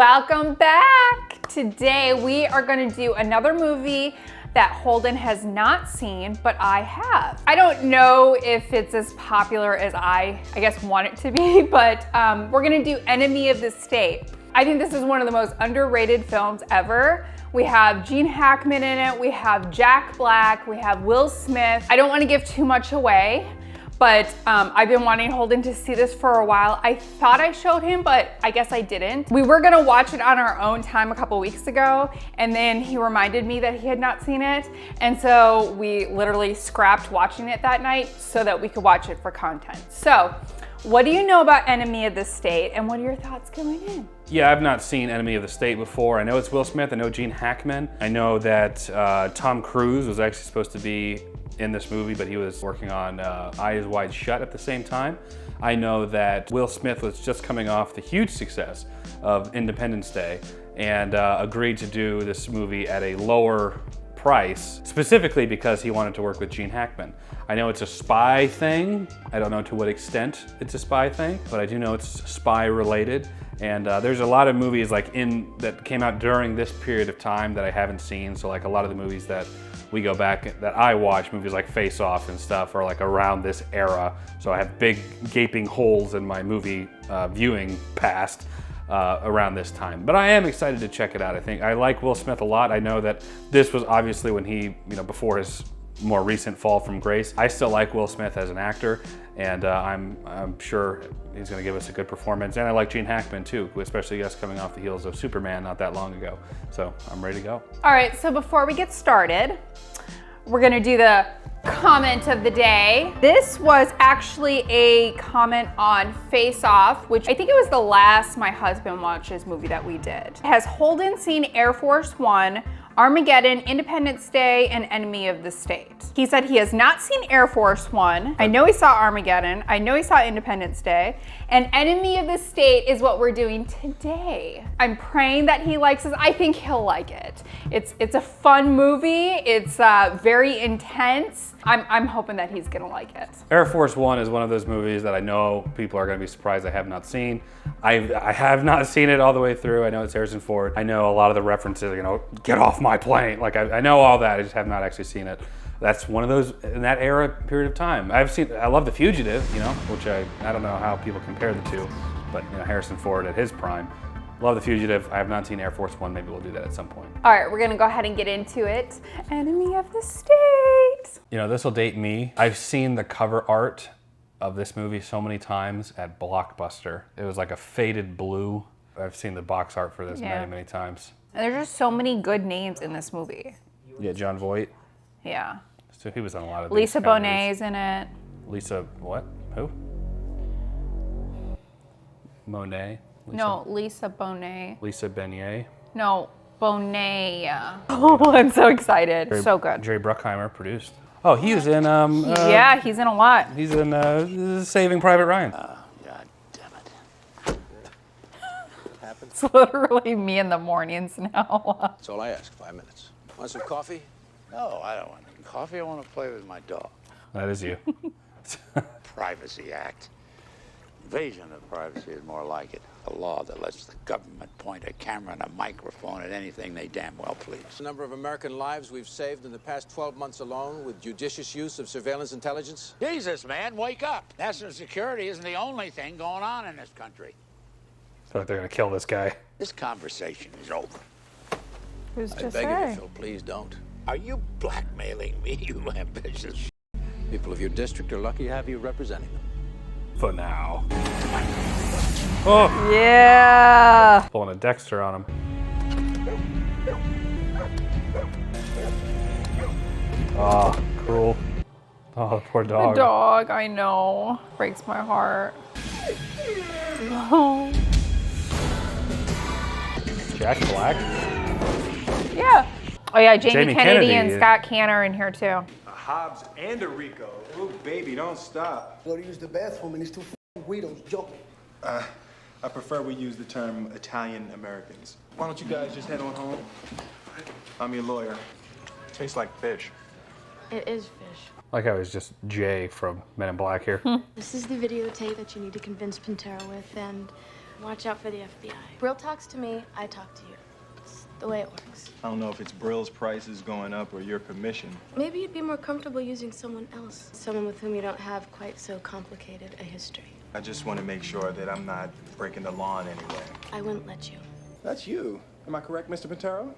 Welcome back! Today we are going to do another movie that Holden has not seen, but I have. I don't know if it's as popular as I guess want it to be, but we're gonna do Enemy of the State. I think this is one of the most underrated films ever. We have Gene Hackman in it, we have Jack Black, we have Will Smith. I don't want to give too much away, but I've been wanting Holden to see this for a while. I thought I showed him, but I guess I didn't. We were gonna watch it on our own time a couple weeks ago, and then he reminded me that he had not seen it. And so we literally scrapped watching it that night so that we could watch it for content. So, what do you know about Enemy of the State, and what are your thoughts going in? Yeah, I've not seen Enemy of the State before. I know it's Will Smith, I know Gene Hackman. I know that Tom Cruise was actually supposed to be in this movie, but he was working on Eyes Wide Shut at the same time. I know that Will Smith was just coming off the huge success of Independence Day and agreed to do this movie at a lower price, specifically because he wanted to work with Gene Hackman. I know it's a spy thing. I don't know to what extent it's a spy thing, but I do know it's spy related. And there's a lot of movies that came out during this period of time that I haven't seen. So like a lot of the movies that we go back, that I watch, movies like Face Off and stuff, are like around this era. So I have big gaping holes in my movie viewing past around this time. But I am excited to check it out. I think I like Will Smith a lot. I know that this was obviously when he, before his more recent fall from grace. I still like Will Smith as an actor, and I'm sure he's gonna give us a good performance. And I like Gene Hackman too, especially us coming off the heels of Superman not that long ago. So I'm ready to go. All right, so before we get started, we're gonna do the comment of the day. This was actually a comment on Face Off, which I think it was the last my husband watched this movie that we did. Has Holden seen Air Force One, Armageddon, Independence Day, and Enemy of the State? He said he has not seen Air Force One. I know he saw Armageddon. I know he saw Independence Day. And Enemy of the State is what we're doing today. I'm praying that he likes this. I think he'll like it. It's a fun movie. It's very intense. I'm hoping that he's gonna like it. Air Force One is one of those movies that I know people are gonna be surprised I have not seen. I have not seen it all the way through. I know it's Harrison Ford. I know a lot of the references, get off my plane. Like I know all that, I just have not actually seen it. That's one of those, in that era period of time. I love The Fugitive, which I don't know how people compare the two, but Harrison Ford at his prime. Love The Fugitive. I have not seen Air Force One. Maybe we'll do that at some point. All right, we're gonna go ahead and get into it. Enemy of the State. This will date me. I've seen the cover art of this movie so many times at Blockbuster. It was like a faded blue. I've seen the box art for this many, many times. And there's just so many good names in this movie. Yeah, John Voight. Yeah. So he was on a lot of these. Lisa Bonet's in it. Lisa what? Who? Monet? No, Lisa Bonet. Lisa Beignet? No, Bonet. Oh, I'm so excited. So good. Jerry Bruckheimer produced. Oh, he was in... yeah, he's in a lot. He's in Saving Private Ryan. God damn it. It's literally me in the mornings now. That's all I ask, 5 minutes. Want some coffee? No, I don't want any coffee. I want to play with my dog. That is you. Privacy Act. Invasion of privacy is more like it. A law that lets the government point a camera and a microphone at anything they damn well please. The number of American lives we've saved in the past 12 months alone with judicious use of surveillance intelligence. Jesus, man, wake up. National security isn't the only thing going on in this country. I feel like they're gonna kill this guy. This conversation is over. Who's to I beg say? of you, Phil, please don't. Are you blackmailing me, you ambitious People of your district are lucky to have you representing them. For now. Oh! Yeah! Pulling a Dexter on him. Oh, cruel. Oh, poor dog. The dog, I know. Breaks my heart. Oh. Jack Black? Yeah. Oh yeah, Jamie Kennedy and is- Scott Caan are in here too. A Hobbs and a Rico. Oh, baby, don't stop. Go to use the bathroom and these two Guidos joking. I prefer we use the term Italian Americans. Why don't you guys just head on home? I'm your lawyer. Tastes like fish. It is fish. Like I was just Jay from Men in Black here. This is the videotape that you need to convince Pantera with, and Watch out for the FBI. Brill talks to me, I talk to you. It's the way it works. I don't know if it's Brill's prices going up or your commission. Maybe you'd be more comfortable using someone else. Someone with whom you don't have quite so complicated a history. I just want to make sure that I'm not breaking the law in any way. I wouldn't let you. That's you. Am I correct, Mr. Pintero?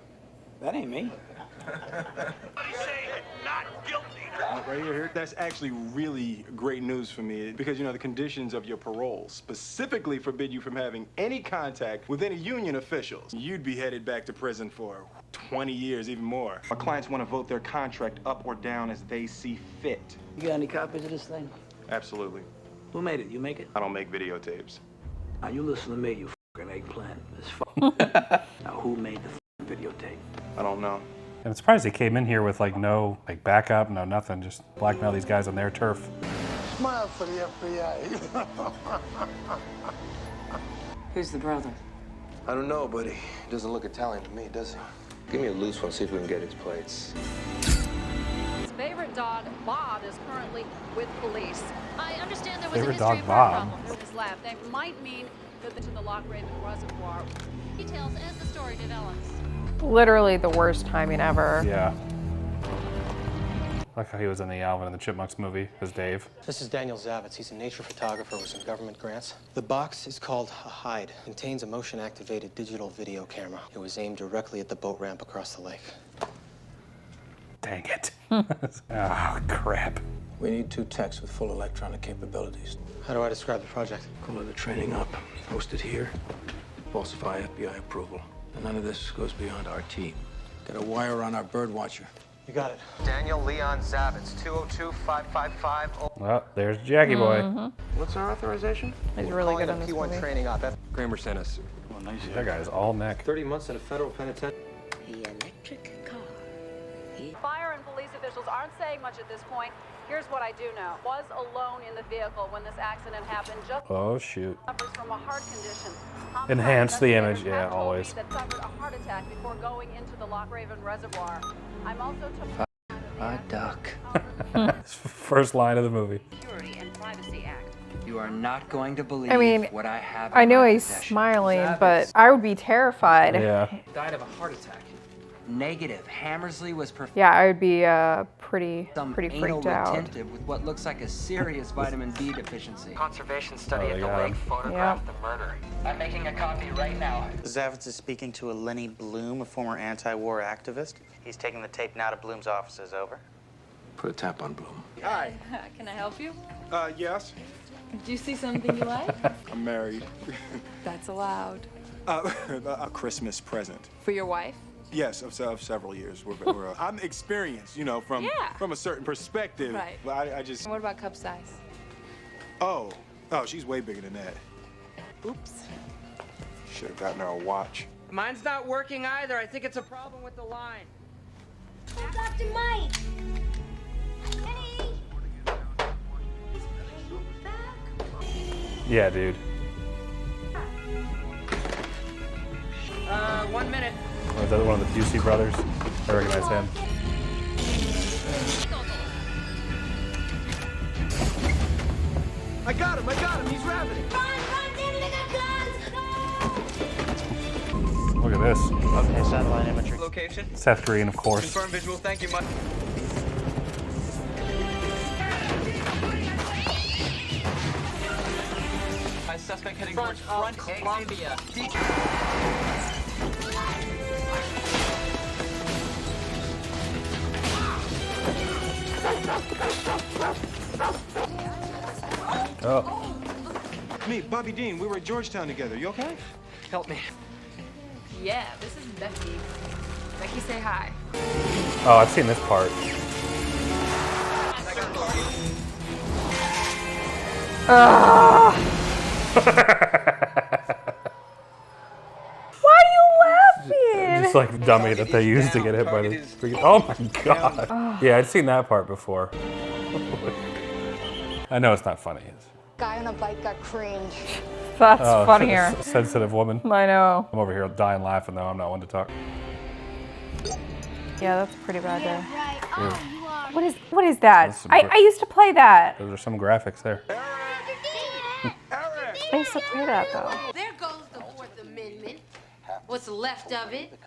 That ain't me. Right here, that's actually really great news for me because, you know, the conditions of your parole specifically forbid you from having any contact with any union officials. You'd be headed back to prison for 20 years, even more. Our clients want to vote their contract up or down as they see fit. You got any copies of this thing? Absolutely. Who made it? You make it? I don't make videotapes. Now you listen to me, you fucking eggplant. Now who made the videotape? I don't know. And I'm surprised he came in here with like no like backup, no nothing, just blackmail these guys on their turf. Smile for the FBI. Who's the brother? I don't know, but he doesn't look Italian to me, does he? Give me a loose one, see if we can get his plates. His favorite dog, Bob, is currently with police. I understand there was Favorite a history dog, of Bob. heart problems in his lab. That might mean that to the Loch Raven Reservoir. Details as the story develops. Literally the worst timing ever. Yeah. Like how he was in the Alvin and the Chipmunks movie as Dave. This is Daniel Zavitz. He's a nature photographer with some government grants. The box is called a hide. Contains a motion-activated digital video camera. It was aimed directly at the boat ramp across the lake. Dang it. Oh, crap. We need 2 techs with full electronic capabilities. How do I describe the project? Call the training up. Host it here. Falsify FBI approval. And none of this goes beyond our team. Got a wire on our bird watcher. You got it. Daniel Leon Zavitz, 202-555. Well, there's Jackie Boy. What's our authorization? He's really good on this P1 movie. training up. Kramer sent us. Well, nice. That guy's all neck. 30 months in a federal penitentiary. The electric car. Fire and police officials aren't saying much at this point. Here's what I do know. Was alone in the vehicle when this accident happened. Just Oh, shoot. suffers from a heart condition. Enhance the Investigators image, yeah, have told me always. That suffered a heart attack before going into the Loch Raven Reservoir. I'm also told A duck. First line of the movie. Security and Privacy Act. You are not going to believe I mean, what I have. I know he's smiling, but I would be terrified. Yeah. Died of a heart attack. Negative. Hammersley was Yeah, I would be pretty anal freaked out. retentive with what looks like a serious vitamin D deficiency. Conservation study Oh, at they the got lake him. photographed the murder. I'm making a copy right now. Zavitz is speaking to a Lenny Bloom, a former anti-war activist. He's taking the tape now to Bloom's offices. Over. Put a tap on Bloom. Hi. Can I help you? Yes. Do you see something you like? I'm married. That's allowed. A Christmas present. For your wife? Yes, of several years. I'm experienced, you know, from a certain perspective. Right. But I just. What about cup size? Oh, she's way bigger than that. Oops. Should have gotten her a watch. Mine's not working either. I think it's a problem with the line. Dr. Mike! Kenny! Yeah, dude. 1 minute. Was that one of the Busey brothers? I recognize him. I got him, he's rabbiting. Look at this. Okay, satellite imagery. Location. Seth Green, of course. Confirm visual. Thank you much. Suspect heading towards front Columbia. Oh. Me, Bobby Dean, we were at Georgetown together. You okay? Help me. Yeah, this is Becky. Becky, say hi. Oh, I've seen this part. Why are you laughing? Just like dummy that they used to get hit by the freaking. Oh my god. Yeah, I'd seen that part before. I know it's not funny. Guy on a bike got creamed. That's funnier. Sensitive woman. I know. I'm over here dying laughing though. I'm not one to talk. Yeah, that's a pretty bad day. Right. Oh, you are. What is that? I used to play that. Those are some graphics there. I used to play that though. There goes What's left of it?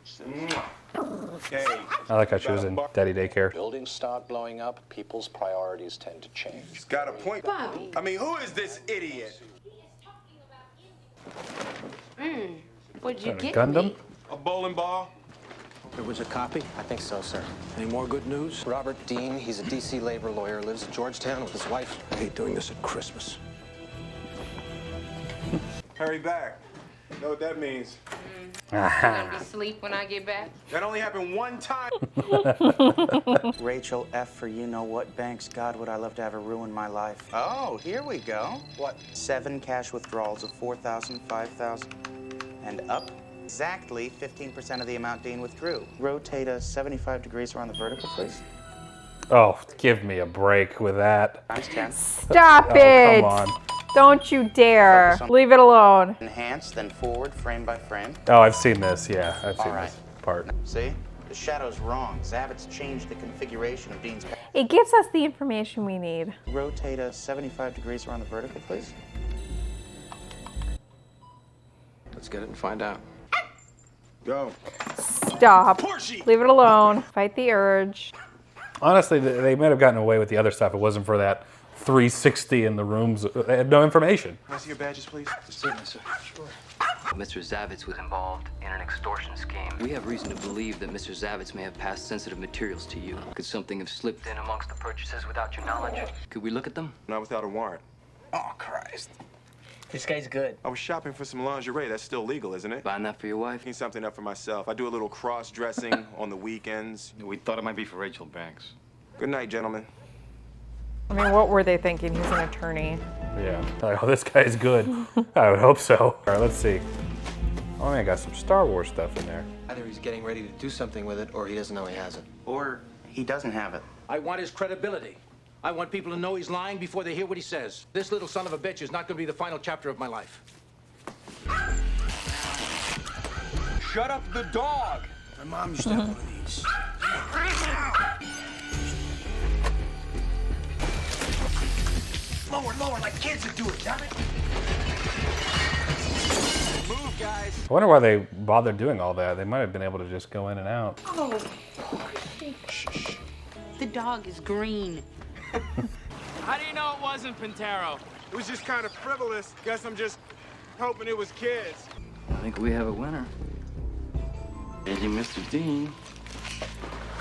Hey. I like how she was in daddy daycare. Buildings start blowing up, people's priorities tend to change. He's got a point. Bobby. I mean, who is this idiot? What'd you get Gundam? me? A bowling ball? There was a copy? I think so, sir. Any more good news? Robert Dean, he's a D.C. labor lawyer, lives in Georgetown with his wife. I hate doing this at Christmas. Hurry back. You know what that means? You gonna be asleep when I get back? That only happened one time. Rachel F. for you know what banks. God, would I love to have her ruin my life. Oh, here we go. What? 7 cash withdrawals of $4,000, $5,000, and up. Exactly 15% of the amount Dean withdrew. Rotate us 75 degrees around the vertical, please. Oh, give me a break with that. Times 10. Stop it! Come on. Don't you dare. Leave it alone. Enhance, then forward, frame by frame. Oh, I've seen this. Yeah, I've seen All right. this part. See? The shadow's wrong. Zabit's changed the configuration of Dean's... It gives us the information we need. Rotate us 75 degrees around the vertical, please. Let's get it and find out. Go. Stop. Leave it alone. Fight the urge. Honestly, they might have gotten away with the other stuff. It wasn't for that 360 in the rooms. They had no information. Can I see your badges, please? Certainly, sir. Sure. Mr. Zavitz was involved in an extortion scheme. We have reason to believe that Mr. Zavitz may have passed sensitive materials to you. Could something have slipped in amongst the purchases without your knowledge? Could we look at them? Not without a warrant. Oh, Christ. This guy's good. I was shopping for some lingerie. That's still legal, isn't it? Buying that for your wife? Picking something up for myself. I do a little cross-dressing on the weekends. We thought it might be for Rachel Banks. Good night, gentlemen. I mean, what were they thinking? He's an attorney. Yeah. Like, oh, this guy's good. I would hope so. All right, let's see. Oh, man, I got some Star Wars stuff in there. Either he's getting ready to do something with it, or he doesn't know he has it. Or he doesn't have it. I want his credibility. I want people to know he's lying before they hear what he says. This little son of a bitch is not going to be the final chapter of my life. Shut up the dog! My mom used to have one of these. Lower, like kids would do it, damn it. Move, guys. I wonder why they bothered doing all that. They might have been able to just go in and out. Oh, shh. The dog is green. How do you know it wasn't Pintero? It was just kind of frivolous. Guess I'm just hoping it was kids. I think we have a winner. Thank you, Mr. Dean.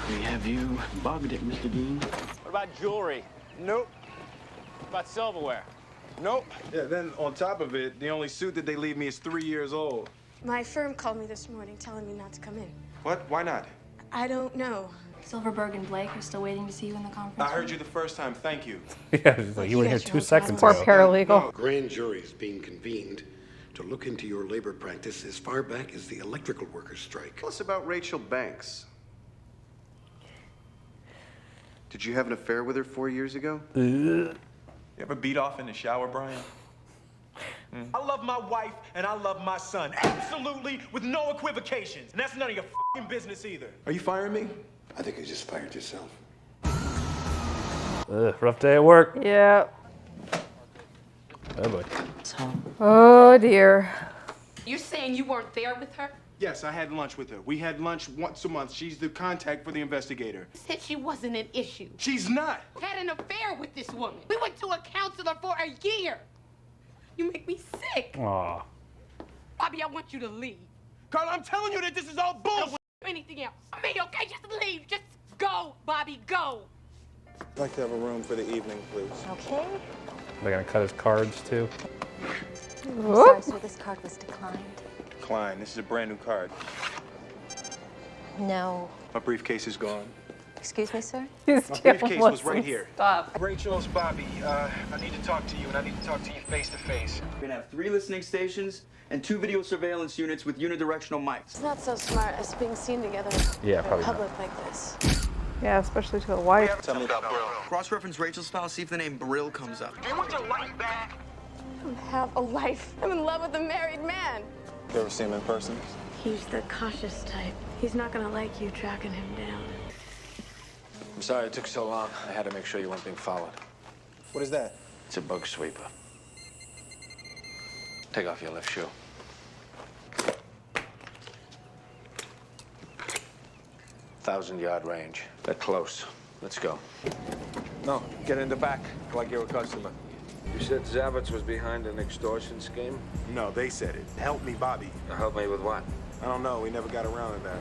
We have you bugged it, Mr. Dean. What about jewelry? Nope. What about silverware? Nope. Yeah, then on top of it, the only suit that they leave me is 3 years old. My firm called me this morning telling me not to come in. What? Why not? I don't know. Silverberg and Blake are still waiting to see you in the conference I heard you the first time. Thank you. Yeah, it's like you were here 2 seconds Poor ago. paralegal. Grand jury is being convened to look into your labor practice as far back as the electrical workers' strike. Tell us about Rachel Banks. Did you have an affair with her 4 years ago? You ever beat off in the shower, Brian? I love my wife and I love my son. Absolutely, with no equivocations. And that's none of your f***ing business either. Are you firing me? I think you just fired yourself. Rough day at work. Yeah. Oh boy. Oh dear. You're saying you weren't there with her? Yes, I had lunch with her. We had lunch once a month. She's the contact for the investigator. You said she wasn't an issue. She's not. Had an affair with this woman. We went to a counselor for a year. You make me sick. Aw. Bobby, I want you to leave. Carla, I'm telling you that this is all bullshit. Anything else? Me, okay? Just leave. Just go, Bobby, go. I'd like to have a room for the evening, please. Okay. They're gonna cut his cards too. Sorry, sir, this card was declined. Klein, this is a brand new card. No. My briefcase is gone. Excuse me, sir? My briefcase was right here. Stop. Rachel, it's Bobby. I need to talk to you, and I need to talk to you face to face. We're gonna have 3 listening stations and 2 video surveillance units with unidirectional mics. It's not so smart us being seen together Yeah, in probably not. public like this. Yeah, especially to the wife. Tell me about Brill. Cross-reference Rachel's file, see if the name Brill comes up. Do you want your life back? I don't have a life. I'm in love with a married man. You ever see him in person? He's the cautious type. He's not gonna like you tracking him down. I'm sorry it took so long. I had to make sure you weren't being followed. What is that? It's a bug sweeper. Take off your left shoe. 1,000-yard range. They're close. Let's go. No, get in the back like you're a customer. You said Zavitz was behind an extortion scheme? No, they said it. Help me, Bobby. Help me with what? I don't know. We never got around to that.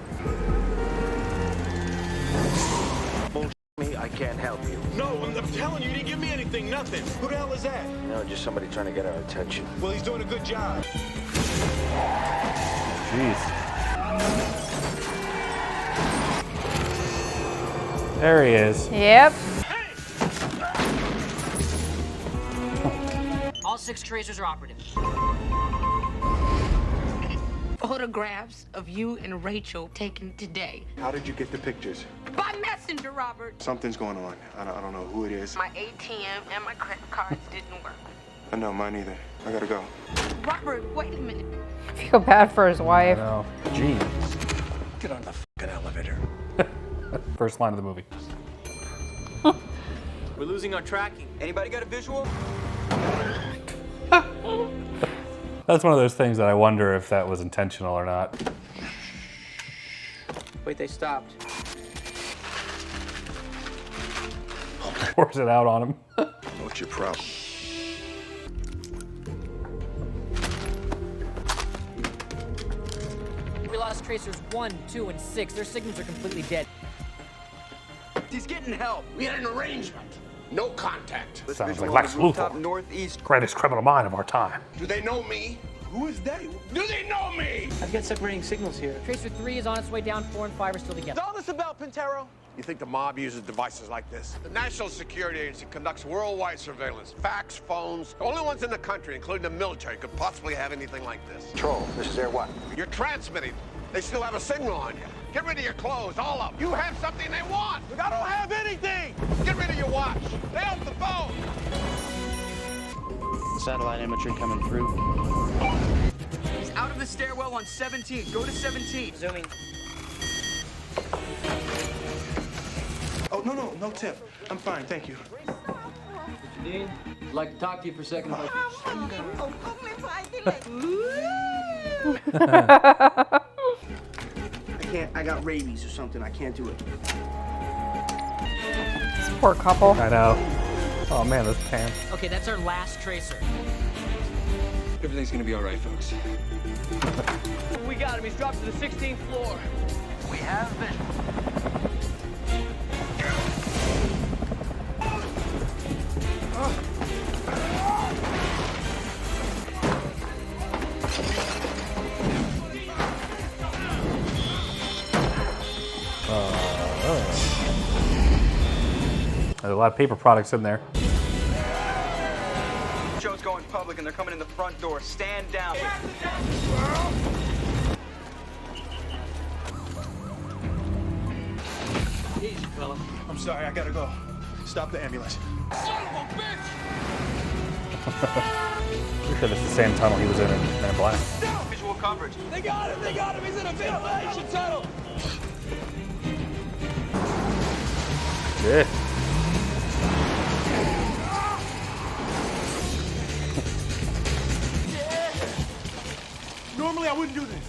Bullshit me, I can't help you. No, I'm telling you, he didn't give me anything, nothing. Who the hell is that? No, just somebody trying to get our attention. Well, he's doing a good job. Jeez. There he is. Yep. All 6 tracers are operative. Photographs of you and Rachel taken today. How did you get the pictures? By messenger, Robert. Something's going on. I don't know who it is. My ATM and my credit cards didn't work. I know, mine either. I gotta go. Robert, wait a minute. I feel bad for his wife. No. Gene. Get on the fucking elevator. First line of the movie. We're losing our tracking. Anybody got a visual? That's one of those things that I wonder if that was intentional or not. Wait, they stopped. Pours it out on him. What's your problem? We lost tracers 1, 2, and 6. Their signals are completely dead. He's getting help. We had an arrangement. No contact. Sounds like Lex Luthor. Northeast. Greatest criminal mind of our time. Do they know me? Who is that? Do they know me? I've got separating signals here. Tracer 3 is on its way down. 4 and 5 are still together. What's all this about, Pintero? You think the mob uses devices like this? The National Security Agency conducts worldwide surveillance. Fax, phones. The only ones in the country, including the military, could possibly have anything like this. Troll, this is their what? You're transmitting. They still have a signal on you. Get rid of your clothes, all of them. You have something they want. Look, I don't have anything. Get rid of your watch. Stay off the phone. Satellite imagery coming through. He's out of the stairwell on 17. Go to 17. Zooming. Oh, no tip. I'm fine, thank you. Dean, I'd like to talk to you for a second. I got rabies or something. I can't do it. This poor couple. I know. Oh man, those pants. Okay, that's our last tracer. Everything's gonna be all right, folks. We got him. He's dropped to the 16th floor. We have vision. There's a lot of paper products in there. Show's going public and they're coming in the front door. Stand down. Easy, fella. I'm sorry, I gotta go. Stop the ambulance. Son of a bitch! Pretty sure this is the same tunnel he was in Men in Black. Visual coverage. They got him! He's in a ventilation tunnel! Yeah. Normally I wouldn't do this.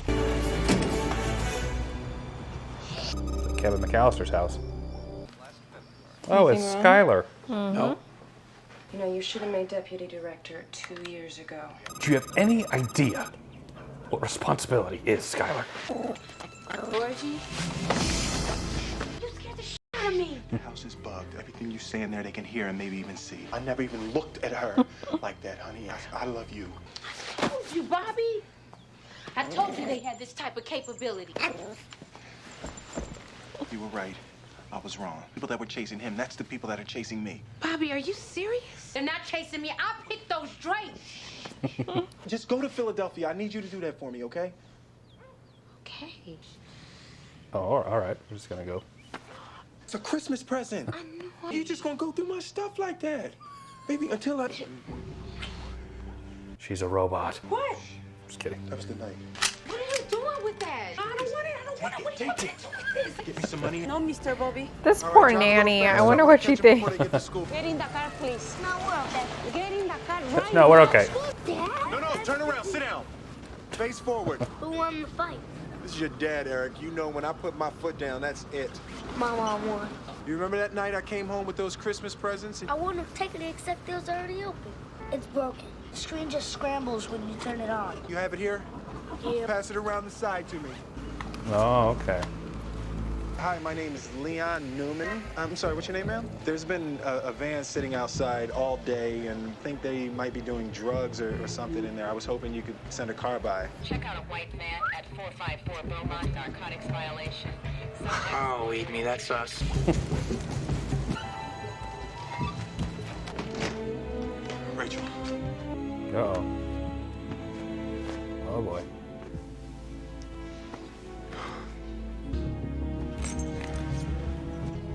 Kevin McAllister's house. Oh, it's Skylar. No. You know, you should have made deputy director 2 years ago. Do you have any idea what responsibility is, Skylar? Orgy? You scared the shit out of me. The house is bugged. Everything you say in there, they can hear and maybe even see. I never even looked at her like that, honey. I love you. I told you, Bobby. I told you they had this type of capability. You were right. I was wrong. People that were chasing him, that's the people that are chasing me. Bobby, are you serious? They're not chasing me. I'll pick those drapes. Just go to Philadelphia. I need you to do that for me, okay? Okay. Oh, all right. We're just gonna go. It's a Christmas present. I know. You're just gonna go through my stuff like that. Baby, until I... She's a robot. What? Just kidding. That was the night. What are you doing with that? I don't want it. Take it. Give me some money. No, Mr. Bobby. This poor nanny. I wonder what she thinks. Get in the car, please. No, we're okay. Get in the car right No, we're okay. No, turn around. Sit down. Face forward. Who won the fight? This is your dad, Eric. You know when I put my foot down, that's it. Mom, I won. You remember that night I came home with those Christmas presents? I wouldn't have taken it except it was already open. It's broken. The screen just scrambles when you turn it on. You have it here? Yeah. Pass it around the side to me. Oh, okay. Hi, my name is Leon Newman. I'm sorry, what's your name, ma'am? There's been a van sitting outside all day and I think they might be doing drugs or something in there. I was hoping you could send a car by. Check out a white van at 454 Beaumont, narcotics violation. Oh, eat me, that's us. Rachel. Uh-oh. Oh, boy.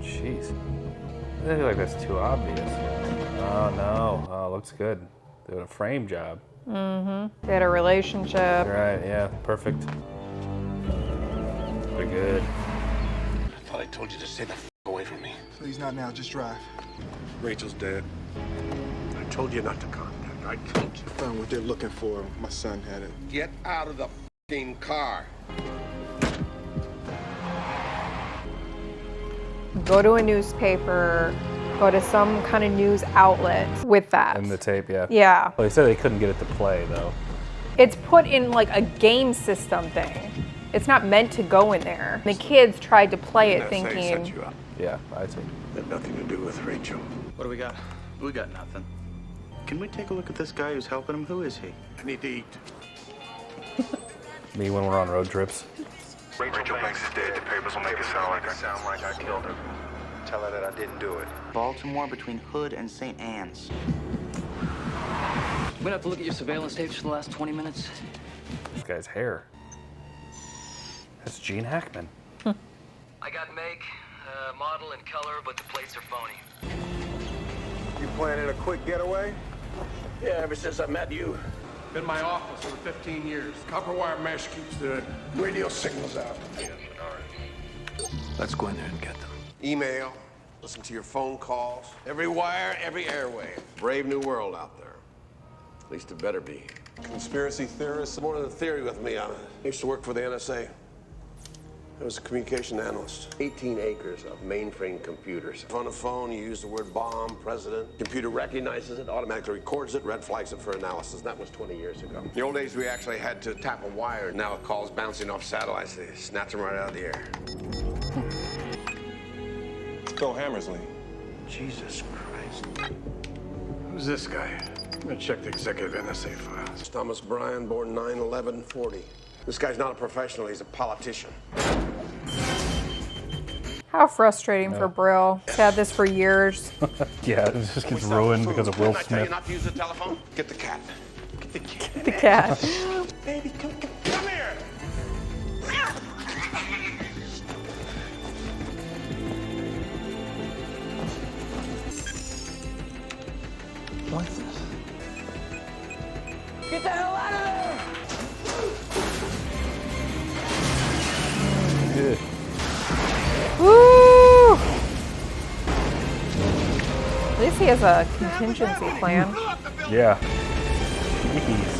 Jeez. I feel like that's too obvious. Oh, no. Oh, looks good. Doing a frame job. Mm-hmm. They had a relationship. Right, yeah. Perfect. Pretty good. I thought I told you to stay the f away from me. Please, not now. Just drive. Rachel's dead. I told you not to contact her. I told you. Found what they're looking for. My son had it. Get out of the f***ing car. Go to a newspaper, go to some kind of news outlet with that. In the tape, yeah. Yeah. Well, they said they couldn't get it to play, though. It's put in like a game system thing. It's not meant to go in there. The kids tried to play it thinking. Set you up. Yeah, I see. Had nothing to do with Rachel. What do we got? We got nothing. Can we take a look at this guy who's helping him? Who is he? I need to eat. Me when we're on road trips. Rachel Banks is dead. The papers will make it sound like I killed her. Tell her that I didn't do it. Baltimore between Hood and St. Anne's. I'm gonna have to look at your surveillance tapes for the last 20 minutes. This guy's hair. That's Gene Hackman. I got make, model, and color, but the plates are phony. You planning a quick getaway? Yeah, ever since I met you. Been in my office for 15 years. Copper wire mesh keeps the radio signals out. Let's go in there and get them. Email, listen to your phone calls. Every wire, every airway. Brave new world out there. At least it better be. Conspiracy theorists? More than a theory with me. I used to work for the NSA. I was a communication analyst. 18 acres of mainframe computers. On the phone, you use the word bomb, president. Computer recognizes it, automatically records it, red flags it for analysis. That was 20 years ago. In the old days, we actually had to tap a wire. Now it calls bouncing off satellites. They snatch them right out of the air. Phil Hammersley. Jesus Christ. Who's this guy? I'm gonna check the executive NSA files. Thomas Bryan, born 9/11/40. This guy's not a professional, he's a politician. How frustrating for Brill. He's had this for years. Yeah, it just gets ruined because of Will Didn't I tell you Smith. not to use the telephone? Get the cat. Get the cat. Get the cat. Baby, come here. What's this? Get the hell out of there! Good. Woo! At least he has a contingency plan. Yeah. Jeez.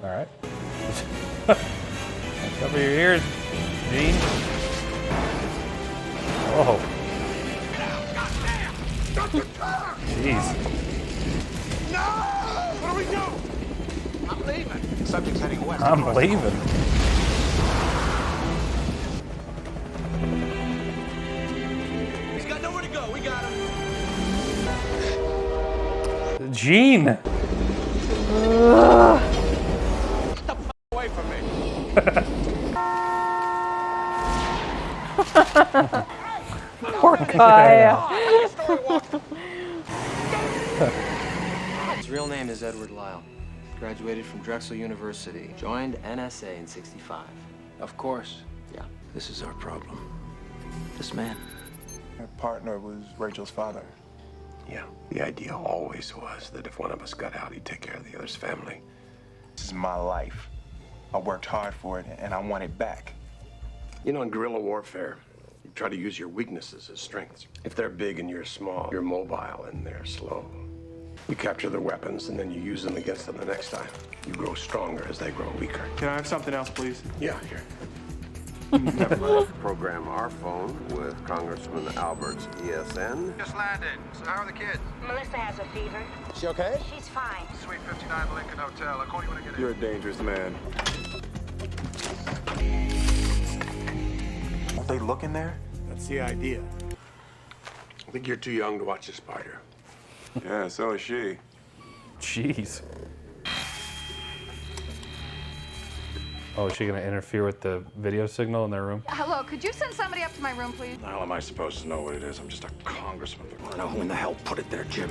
All right. Cover your ears, Gene. Oh. Jeez. No! What do we do? I'm leaving. Subject's heading west. I'm leaving. He's got nowhere to go. We got him. Gene. Get the f away from me. Poor guy. His real name is Edward Lyle. Graduated from Drexel University. Joined NSA in '65. Of course. Yeah. This is our problem. This man. My partner was Rachel's father. Yeah, the idea always was that if one of us got out, he'd take care of the other's family. This is my life. I worked hard for it, and I want it back. You know, in guerrilla warfare, you try to use your weaknesses as strengths. If they're big and you're small, you're mobile and they're slow. You capture their weapons, and then you use them against them the next time. You grow stronger as they grow weaker. Can I have something else, please? Yeah, here. Program our phone with Congressman Albert's ESN. Just landed. So how are the kids? Melissa has a fever. She okay? She's fine. Suite 59 Lincoln Hotel. I'll call you when I get in. You're a dangerous man. Are they looking there? That's the idea. I think you're too young to watch the spider. Yeah, so is she. Jeez. Oh, is she gonna interfere with the video signal in their room? Hello, could you send somebody up to my room, please? How am I supposed to know what it is? I'm just a congressman. I don't know who in the hell put it there, Jim.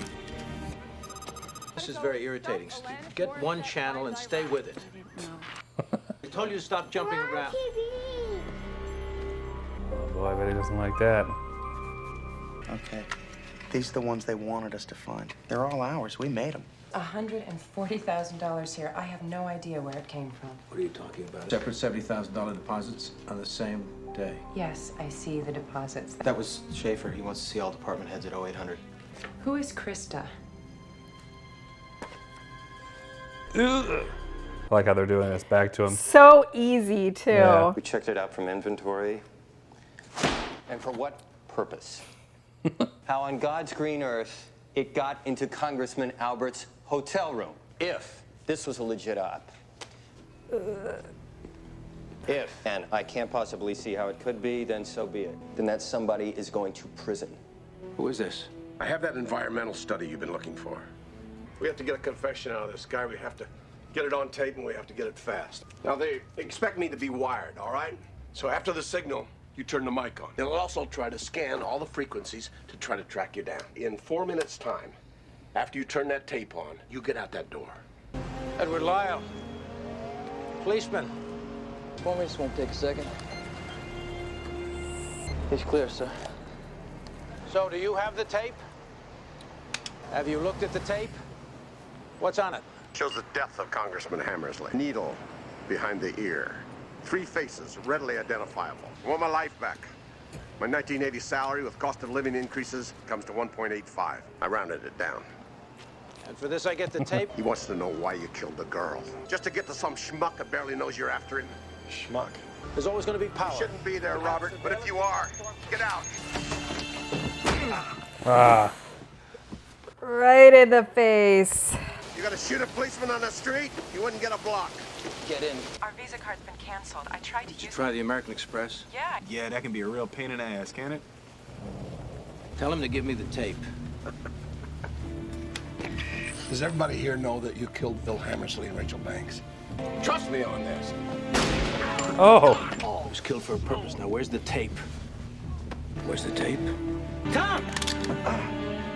This is very irritating, Steve. Get one channel and stay with it. I told you to stop jumping around. Oh boy, I bet he doesn't like that. Okay. These are the ones they wanted us to find. They're all ours. We made them. $140,000 here. I have no idea where it came from. What are you talking about? Separate $70,000 deposits on the same day. Yes, I see the deposits. That was Schaefer. He wants to see all department heads at 0800. Who is Krista? I like how they're doing this back to him. So easy, too. Yeah. We checked it out from inventory. And for what purpose? How on God's green earth it got into Congressman Albert's hotel room, if this was a legit op. If, and I can't possibly see how it could be, then so be it. Then that somebody is going to prison. Who is this? I have that environmental study you've been looking for. We have to get a confession out of this guy. We have to get it on tape, and we have to get it fast. Now, they expect me to be wired, all right? So after the signal, you turn the mic on. It'll also try to scan all the frequencies to try to track you down. In 4 minutes' time, after you turn that tape on, you get out that door. Edward Lyle. Policeman. 4 minutes won't take a second. He's clear, sir. So, do you have the tape? Have you looked at the tape? What's on it? Shows the death of Congressman Hammersley. Needle behind the ear. 3 faces, readily identifiable. I want my life back. My 1980 salary with cost of living increases comes to 1.85. I rounded it down. And for this, I get the tape? He wants to know why you killed the girl. Just to get to some schmuck that barely knows you're after him. Schmuck. There's always going to be power. You shouldn't be there, Robert, but if you are, get out. Ah. Right in the face. You gotta shoot a policeman on the street, you wouldn't get a block. Get in. Our Visa card's been canceled. I tried to Did you try the American Express? Yeah. Yeah, that can be a real pain in the ass, can it? Tell him to give me the tape. Does everybody here know that you killed Bill Hammersley and Rachel Banks? Trust me on this. Oh. Oh, he was killed for a purpose. Now, where's the tape? Where's the tape? Tom!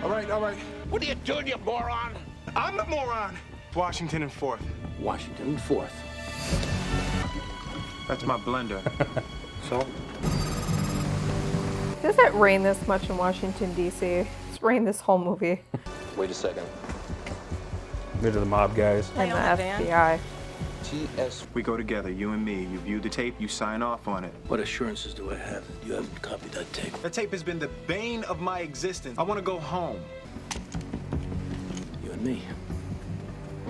All right, all right. What are you doing, you moron? I'm the moron. Washington and 4th. Washington and 4th. That's my blender. So? Does it rain this much in Washington, D.C.? It's rained this whole movie. Wait a second. They're the mob guys. And the FBI. TS. We go together, you and me. You view the tape, you sign off on it. What assurances do I have that you haven't copied that tape? That tape has been the bane of my existence. I want to go home. You and me.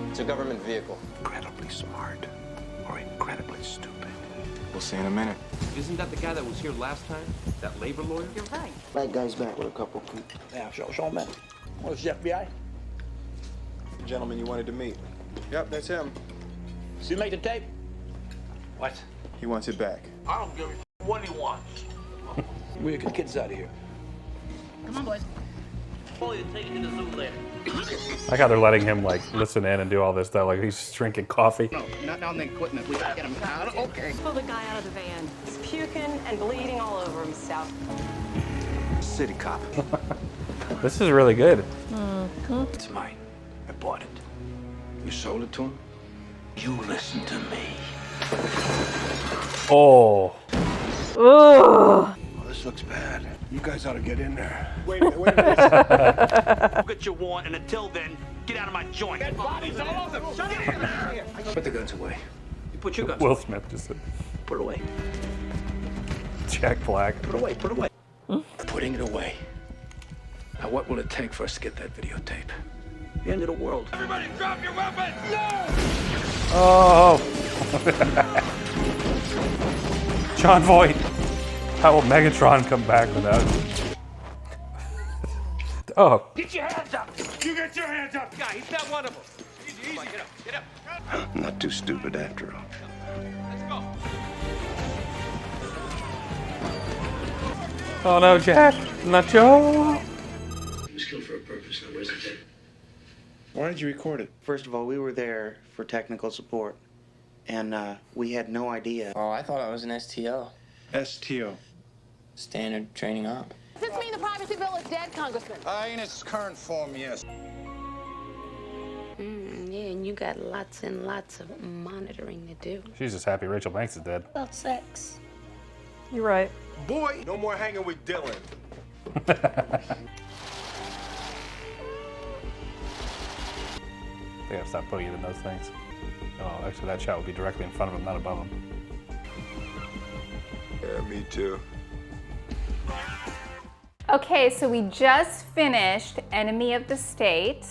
It's a government vehicle. Incredibly smart or incredibly stupid. We'll see in a minute. Isn't that the guy that was here last time? That labor lawyer? You're right. That guy's back with a couple people. Yeah, show him that. What's the FBI? The gentleman you wanted to meet. Yep, that's him. So you make the tape? What? He wants it back. I don't give a what he wants. We'll get the kids out of here. Come on, boys. Oh, you take it to the zoo later. I like how they're letting him like listen in and do all this stuff, like he's just drinking coffee. No, not down the equipment. We gotta get him out. Okay. Pull the guy out of the van. He's puking and bleeding all over himself. City cop. This is really good. It's mine. I bought it. You sold it to him? You listen to me. Oh. Ugh. Oh, this looks bad. You guys ought to get in there. Wait a minute, wait a minute. Go get your warrant, and until then, get out of my joint. Dead bodies all over the Shut it! Put the guns away. You put your guns Will away. Smith just said. Put it away. Jack Black. Put it away. Put it away. Putting it away. Now, what will it take for us to get that videotape? The end of the world. Everybody drop your weapons! No! Oh! John Voight! How will Megatron come back without? Oh. Get your hands up! You get your hands up! Guy, he's not one of them. Easy, easy. Get up, get up. Not too stupid after all. Let's go. Oh no, Jack! Not Joe! He was killed for a purpose. Now where's the dead? Why did you record it? First of all, we were there for technical support, and we had no idea. Oh, I thought I was an STO. STO. Standard training op. Does this mean the privacy bill is dead, Congressman? In its current form, yes. Yeah, and you got lots and lots of monitoring to do. She's just happy Rachel Banks is dead. About sex. You're right. Boy, no more hanging with Dylan. They gotta stop putting it in those things. Oh, actually that shot would be directly in front of him, not above him. Yeah, me too. Okay, so we just finished Enemy of the State.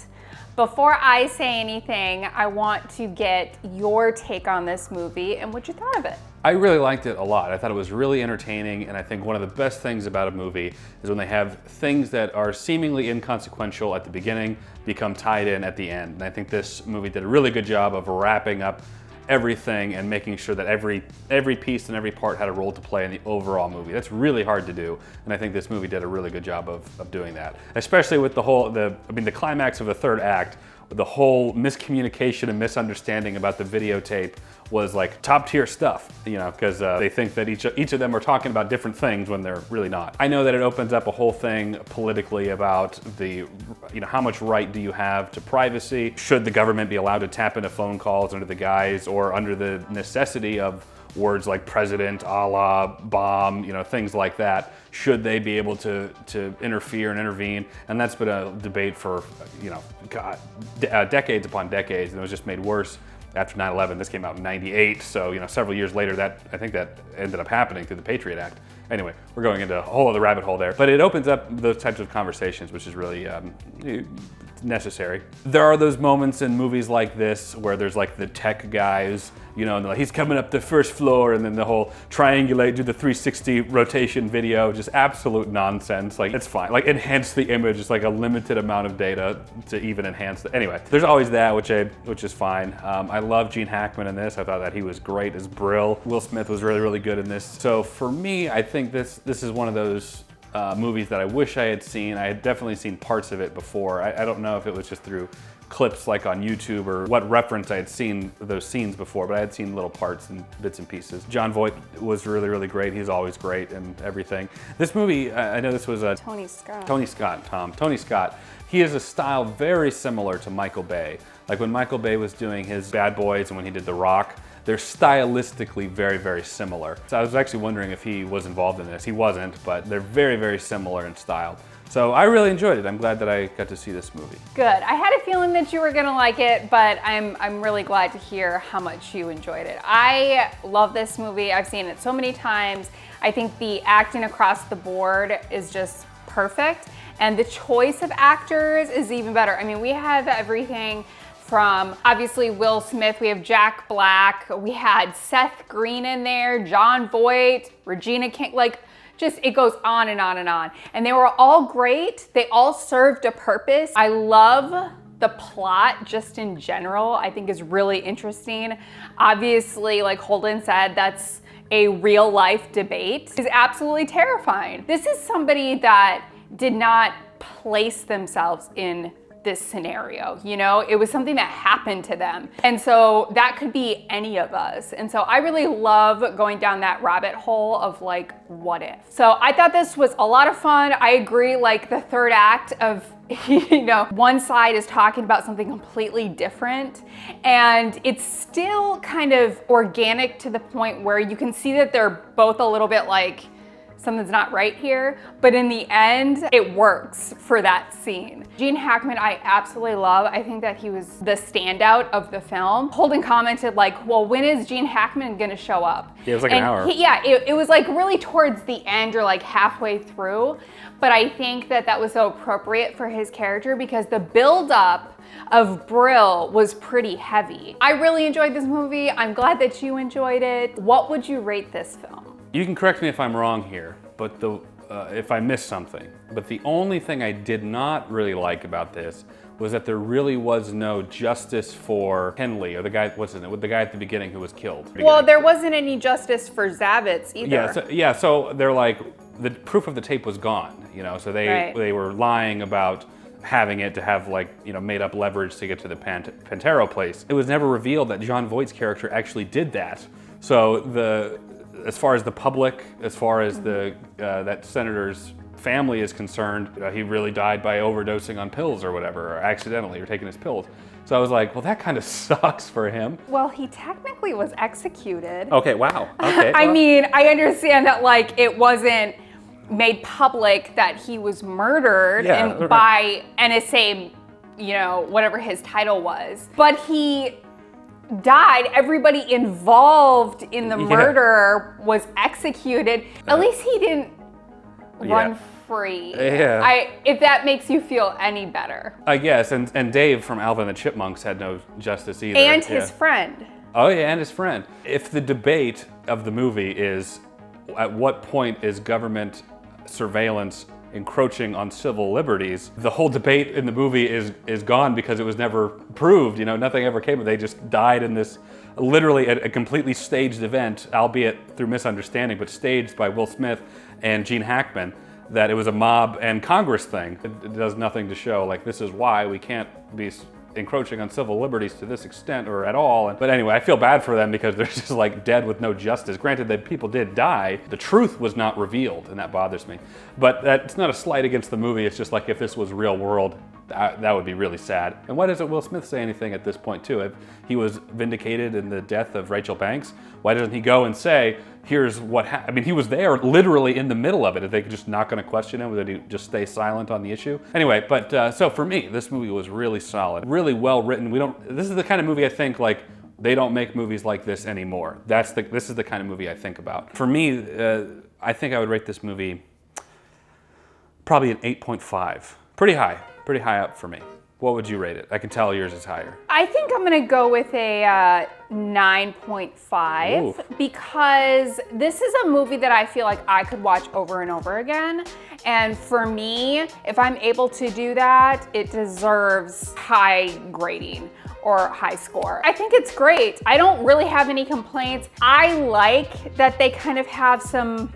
Before I say anything, I want to get your take on this movie and what you thought of it. I really liked it a lot. I thought it was really entertaining, and I think one of the best things about a movie is when they have things that are seemingly inconsequential at the beginning become tied in at the end. And I think this movie did a really good job of wrapping up everything and making sure that every piece and every part had a role to play in the overall movie. That's really hard to do, and I think this movie did a really good job of doing that. Especially with the climax of the third act, the whole miscommunication and misunderstanding about the videotape was like top tier stuff, you know, because they think that each of them are talking about different things when they're really not. I know that it opens up a whole thing politically about the, you know, how much right do you have to privacy? Should the government be allowed to tap into phone calls under the guise or under the necessity of words like president, Allah, bomb, you know, things like that? Should they be able to interfere and intervene? And that's been a debate for, you know, decades upon decades, and it was just made worse after 9/11. This came out in '98, so, you know, several years later, I think that ended up happening through the Patriot Act. Anyway, we're going into a whole other rabbit hole there, but it opens up those types of conversations, which is really necessary. There are those moments in movies like this where there's like the tech guys, you know, and they're like, he's coming up the first floor, and then the whole triangulate, do the 360 rotation video, just absolute nonsense. Like, it's fine. Like, enhance the image. It's like a limited amount of data to even enhance the, anyway, there's always that, which is fine. I love Gene Hackman in this. I thought that he was great as Brill. Will Smith was really, really good in this. So for me, I think this is one of those movies that I wish I had seen. I had definitely seen parts of it before. I don't know if it was just through clips like on YouTube or what reference I had seen those scenes before, but I had seen little parts and bits and pieces. John Voight was really, really great. He's always great and everything. This movie, I know this was a Tony Scott. Tony Scott. He has a style very similar to Michael Bay. Like when Michael Bay was doing his Bad Boys and when he did The Rock, they're stylistically very, very similar. So I was actually wondering if he was involved in this. He wasn't, but they're very, very similar in style. So I really enjoyed it. I'm glad that I got to see this movie. Good. I had a feeling that you were gonna like it, but I'm really glad to hear how much you enjoyed it. I love this movie. I've seen it so many times. I think the acting across the board is just perfect, and the choice of actors is even better. I mean, we have everything from obviously Will Smith, we have Jack Black, we had Seth Green in there, John Voight, Regina King, like just it goes on and on and on. And they were all great. They all served a purpose. I love the plot just in general, I think is really interesting. Obviously, like Holden said, that's a real life debate. It's absolutely terrifying. This is somebody that did not place themselves in this scenario, you know? It was something that happened to them. And so that could be any of us. And so I really love going down that rabbit hole of like, what if? So I thought this was a lot of fun. I agree, like the third act of, you know, one side is talking about something completely different, and it's still kind of organic to the point where you can see that they're both a little bit like something's not right here, but in the end, it works for that scene. Gene Hackman, I absolutely love. I think that he was the standout of the film. Holden commented like, well, when is Gene Hackman gonna show up? Yeah, it was like an hour. It was like really towards the end or like halfway through, but I think that that was so appropriate for his character because the build-up of Brill was pretty heavy. I really enjoyed this movie. I'm glad that you enjoyed it. What would you rate this film? You can correct me if I'm wrong here, but if I missed something. But the only thing I did not really like about this was that there really was no justice for Henley, or the guy, the guy at the beginning who was killed. Well, there wasn't any justice for Zavitz either. So they're like, the proof of the tape was gone, you know, so they were lying about having it to have like, you know, made up leverage to get to the Pantero place. It was never revealed that Jon Voight's character actually did that. So as far as the public, as far as that senator's family is concerned, he really died by overdosing on pills or whatever, or accidentally, or taking his pills. So I was like, well, that kind of sucks for him. Well, he technically was executed. Okay, wow, okay. I mean, I understand that like it wasn't made public that he was murdered by NSA, you know, whatever his title was, but he died. Everybody involved in the murder was executed. At least he didn't run free. If that makes you feel any better. I guess, and Dave from Alvin and the Chipmunks had no justice either. And his friend. Oh yeah, and his friend. If the debate of the movie is, at what point is government surveillance encroaching on civil liberties, the whole debate in the movie is gone because it was never proved. You know, nothing ever came of it. They just died in this, literally a completely staged event, albeit through misunderstanding, but staged by Will Smith and Gene Hackman, that it was a mob and Congress thing. It does nothing to show, like, this is why we can't be encroaching on civil liberties to this extent or at all. But anyway, I feel bad for them because they're just like dead with no justice. Granted that people did die, the truth was not revealed, and that bothers me. But that's not a slight against the movie, it's just like if this was real world, that would be really sad. And why doesn't Will Smith say anything at this point too? If he was vindicated in the death of Rachel Banks, why doesn't he go and say, here's what happened? I mean, he was there literally in the middle of it. If they could just not going to question him, would he just stay silent on the issue? Anyway, but so for me, this movie was really solid, really well written. This is the kind of movie I think like, they don't make movies like this anymore. This is the kind of movie I think about. For me, I think I would rate this movie probably an 8.5. Pretty high up for me. What would you rate it? I can tell yours is higher. I think I'm gonna go with a 9.5 because this is a movie that I feel like I could watch over and over again. And for me, if I'm able to do that, it deserves high grading or high score. I think it's great. I don't really have any complaints. I like that they kind of have some,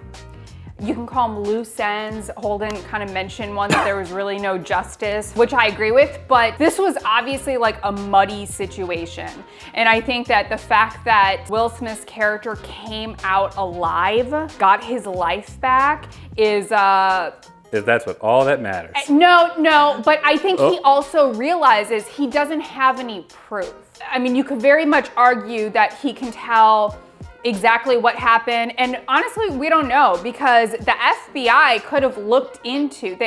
you can call them loose ends. Holden kind of mentioned one that there was really no justice, which I agree with, but this was obviously like a muddy situation. And I think that the fact that Will Smith's character came out alive, got his life back, is that's what all that matters. No, but I think he also realizes he doesn't have any proof. I mean, you could very much argue that he can tell exactly what happened, and honestly, we don't know because the FBI could have looked into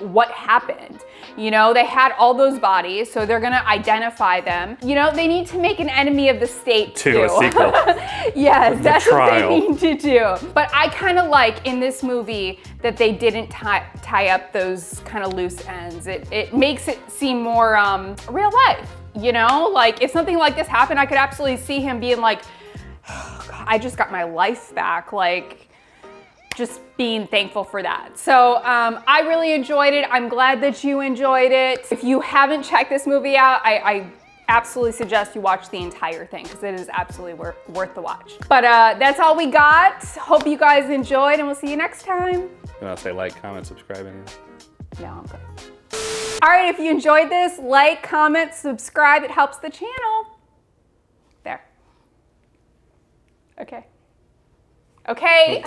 what happened. You know, they had all those bodies, so they're gonna identify them. You know, they need to make an enemy of the state too. A sequel. Yes, that's what they need to do. But I kind of like in this movie that they didn't tie up those kind of loose ends. It makes it seem more real life, you know? Like if something like this happened, I could absolutely see him being like, oh God, I just got my life back. Like, just being thankful for that. So I really enjoyed it. I'm glad that you enjoyed it. If you haven't checked this movie out, I absolutely suggest you watch the entire thing because it is absolutely worth the watch. But that's all we got. Hope you guys enjoyed and we'll see you next time. You want to say like, comment, subscribe, anything? No, I'm good. All right, if you enjoyed this, like, comment, subscribe. It helps the channel. There. Okay. Okay.